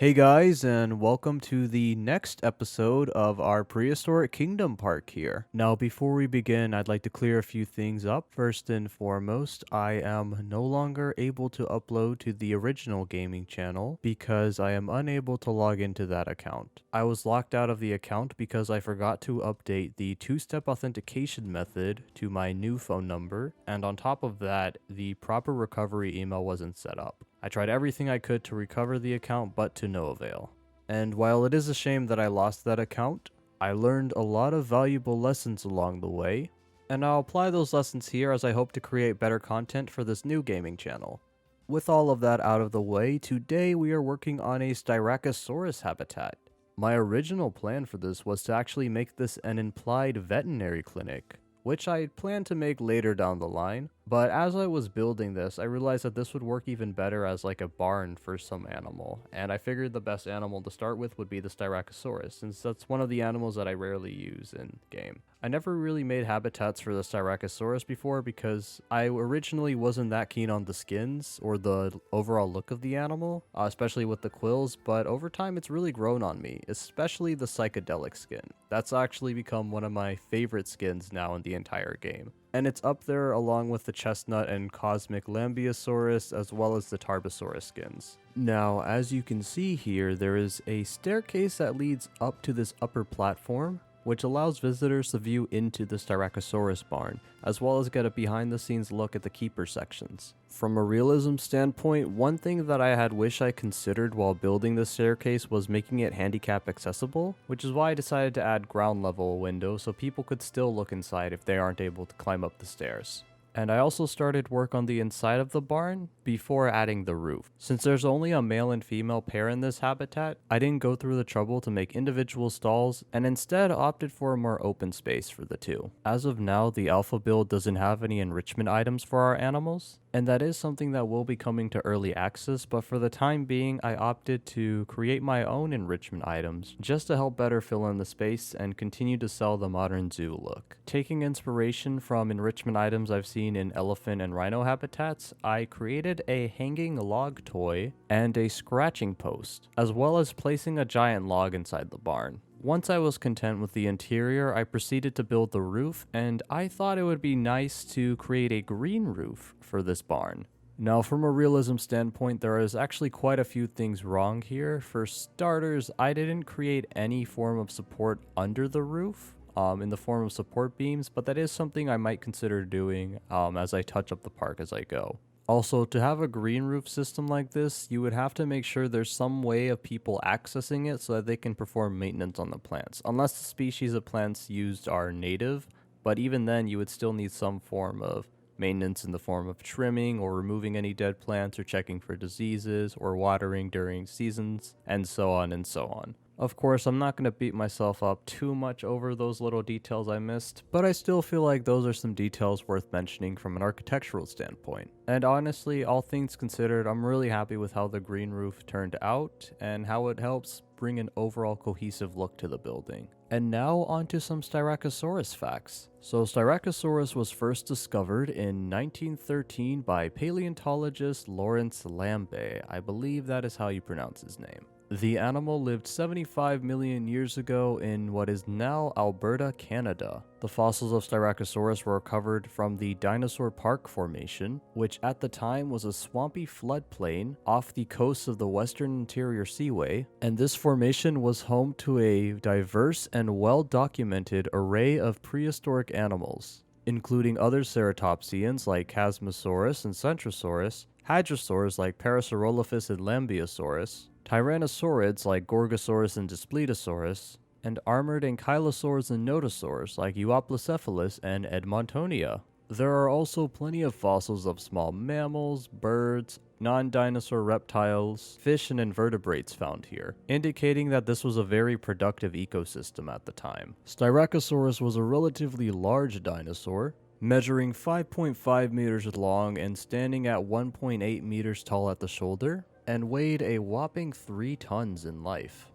Hey guys, and welcome to the next episode of our Prehistoric Kingdom Park here. Now, before we begin, I'd like to clear a few things up. First and foremost, I am no longer able to upload to the original gaming channel because I am unable to log into that account. I was locked out of the account because I forgot to update the two-step authentication method to my new phone number, and on top of that, the proper recovery email wasn't set up. I tried everything I could to recover the account, but to no avail. And while it is a shame that I lost that account, I learned a lot of valuable lessons along the way, and I'll apply those lessons here as I hope to create better content for this new gaming channel. With all of that out of the way, today we are working on a Styracosaurus habitat. My original plan for this was to actually make this an implied veterinary clinic, which I plan to make later down the line, but as I was building this, I realized that this would work even better as like a barn for some animal, and I figured the best animal to start with would be the Styracosaurus, since that's one of the animals that I rarely use in game. I never really made habitats for the Styracosaurus before because I originally wasn't that keen on the skins or the overall look of the animal, especially with the quills, but over time it's really grown on me, especially the psychedelic skin. That's actually become one of my favorite skins now in the entire game. And it's up there along with the chestnut and cosmic Lambeosaurus as well as the Tarbosaurus skins. Now, as you can see here, there is a staircase that leads up to this upper platform, which allows visitors to view into the Styracosaurus barn, as well as get a behind-the-scenes look at the keeper sections. From a realism standpoint, one thing that I had wished I considered while building the staircase was making it handicap accessible, which is why I decided to add ground level windows so people could still look inside if they aren't able to climb up the stairs. And I also started work on the inside of the barn before adding the roof. Since there's only a male and female pair in this habitat, I didn't go through the trouble to make individual stalls and instead opted for a more open space for the two. As of now, the alpha build doesn't have any enrichment items for our animals, and that is something that will be coming to early access, but for the time being, I opted to create my own enrichment items just to help better fill in the space and continue to sell the modern zoo look. Taking inspiration from enrichment items I've seen in elephant and rhino habitats, I created a hanging log toy and a scratching post, as well as placing a giant log inside the barn. Once I was content with the interior, I proceeded to build the roof, and I thought it would be nice to create a green roof for this barn. Now, from a realism standpoint, there is actually quite a few things wrong here. For starters, I didn't create any form of support under the roof, in the form of support beams, but that is something I might consider doing as I touch up the park as I go. Also, to have a green roof system like this, you would have to make sure there's some way of people accessing it so that they can perform maintenance on the plants, unless the species of plants used are native, but even then you would still need some form of maintenance in the form of trimming or removing any dead plants or checking for diseases or watering during seasons, and so on and so on. Of course, I'm not going to beat myself up too much over those little details I missed, but I still feel like those are some details worth mentioning from an architectural standpoint. And honestly, all things considered, I'm really happy with how the green roof turned out and how it helps bring an overall cohesive look to the building. And now onto some Styracosaurus facts. So Styracosaurus was first discovered in 1913 by paleontologist Lawrence Lambe. I believe that is how you pronounce his name. The animal lived 75 million years ago in what is now Alberta, Canada. The fossils of Styracosaurus were recovered from the Dinosaur Park Formation, which at the time was a swampy floodplain off the coast of the Western Interior Seaway, and this formation was home to a diverse and well-documented array of prehistoric animals, including other ceratopsians like Chasmosaurus and Centrosaurus, hadrosaurs like Parasaurolophus and Lambeosaurus, Tyrannosaurids like Gorgosaurus and Daspletosaurus, and armored ankylosaurs and nodosaurs like Euoplocephalus and Edmontonia. There are also plenty of fossils of small mammals, birds, non-dinosaur reptiles, fish, and invertebrates found here, indicating that this was a very productive ecosystem at the time. Styracosaurus was a relatively large dinosaur, measuring 5.5 meters long and standing at 1.8 meters tall at the shoulder, and weighed a whopping 3 tons in life.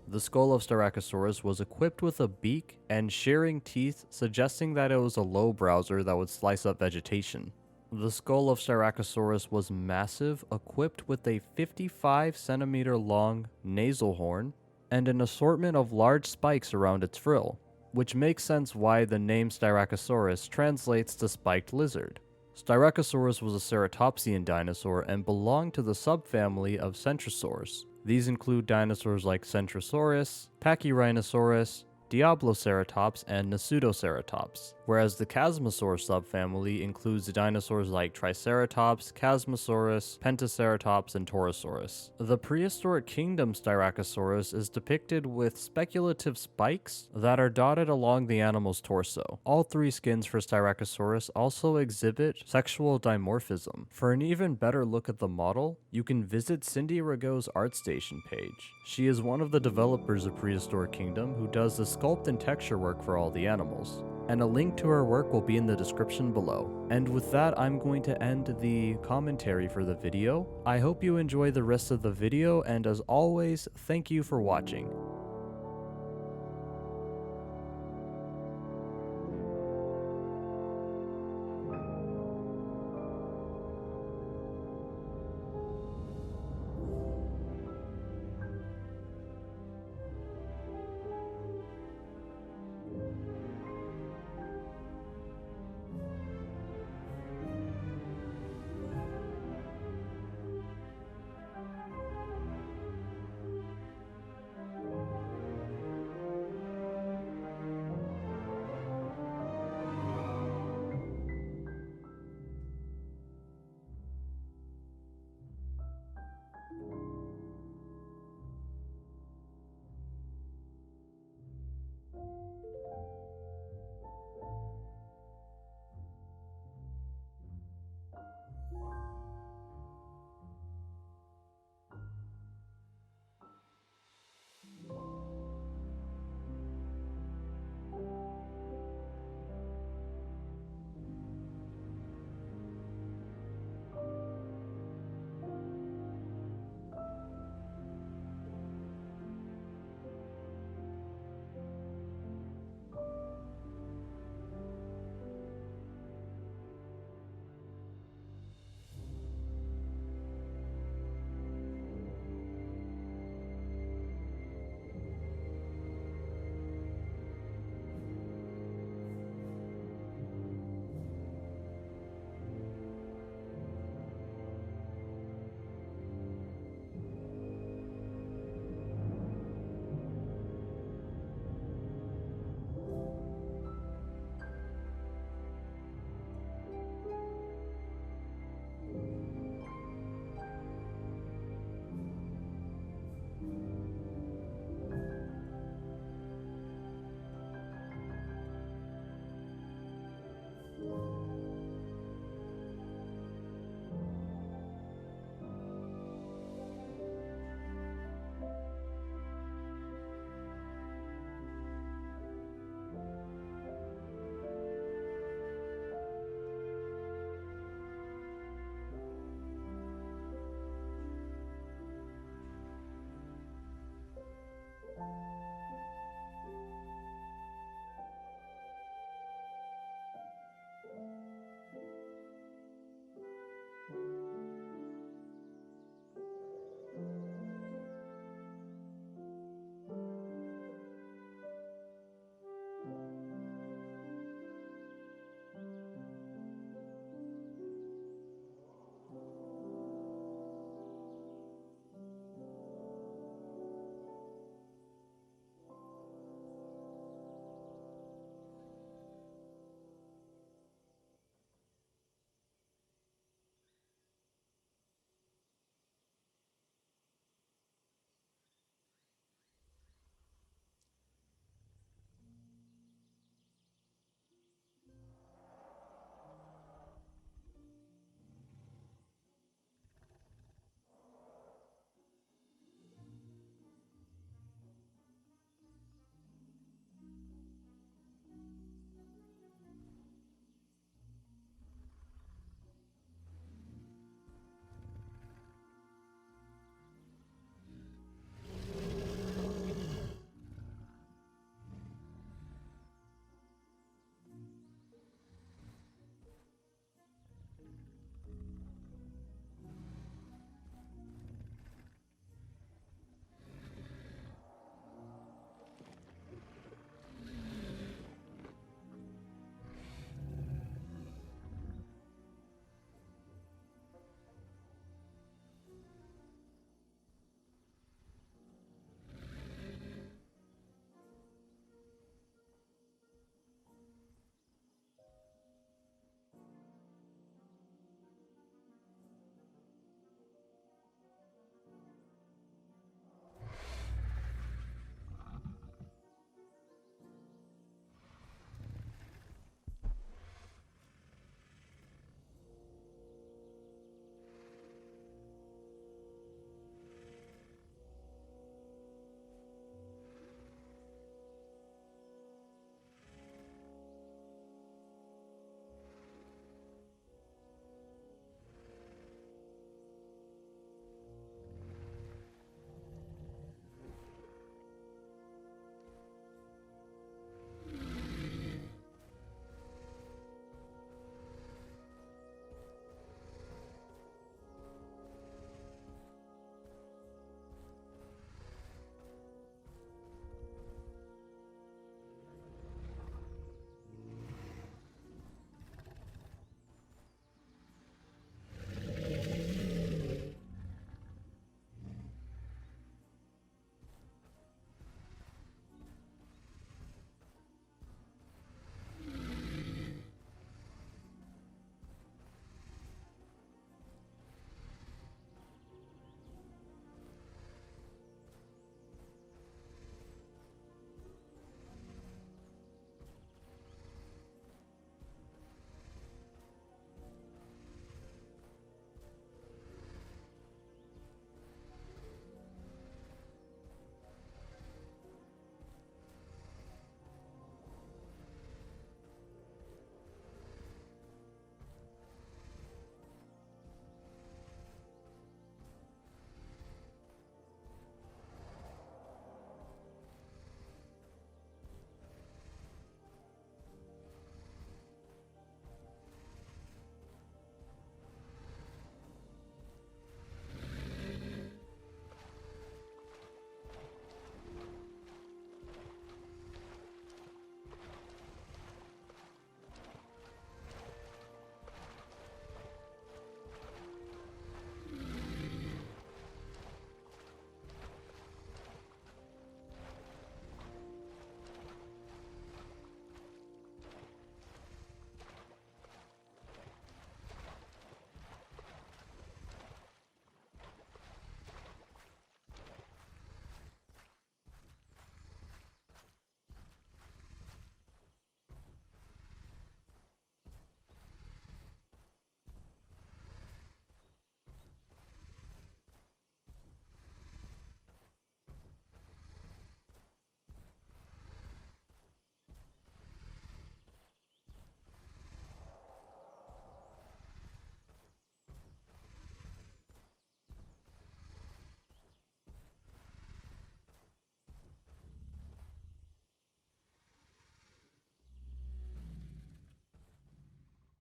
The skull of Styracosaurus was equipped with a beak and shearing teeth, suggesting that it was a low browser that would slice up vegetation. The skull of Styracosaurus was massive, equipped with a 55 centimeter long nasal horn and an assortment of large spikes around its frill, which makes sense why the name Styracosaurus translates to spiked lizard. Styracosaurus was a ceratopsian dinosaur and belonged to the subfamily of centrosaurs. These include dinosaurs like Centrosaurus, Pachyrhinosaurus, Diabloceratops, and Nasutoceratops, whereas the Chasmosaur subfamily includes dinosaurs like Triceratops, Chasmosaurus, Pentaceratops, and Torosaurus. The Prehistoric Kingdom Styracosaurus is depicted with speculative spikes that are dotted along the animal's torso. All three skins for Styracosaurus also exhibit sexual dimorphism. For an even better look at the model, you can visit Cindy Rago's ArtStation page. She is one of the developers of Prehistoric Kingdom who does the sculpt and texture work for all the animals, and a link to her work will be in the description below. And with that, I'm going to end the commentary for the video. I hope you enjoy the rest of the video, and as always, thank you for watching.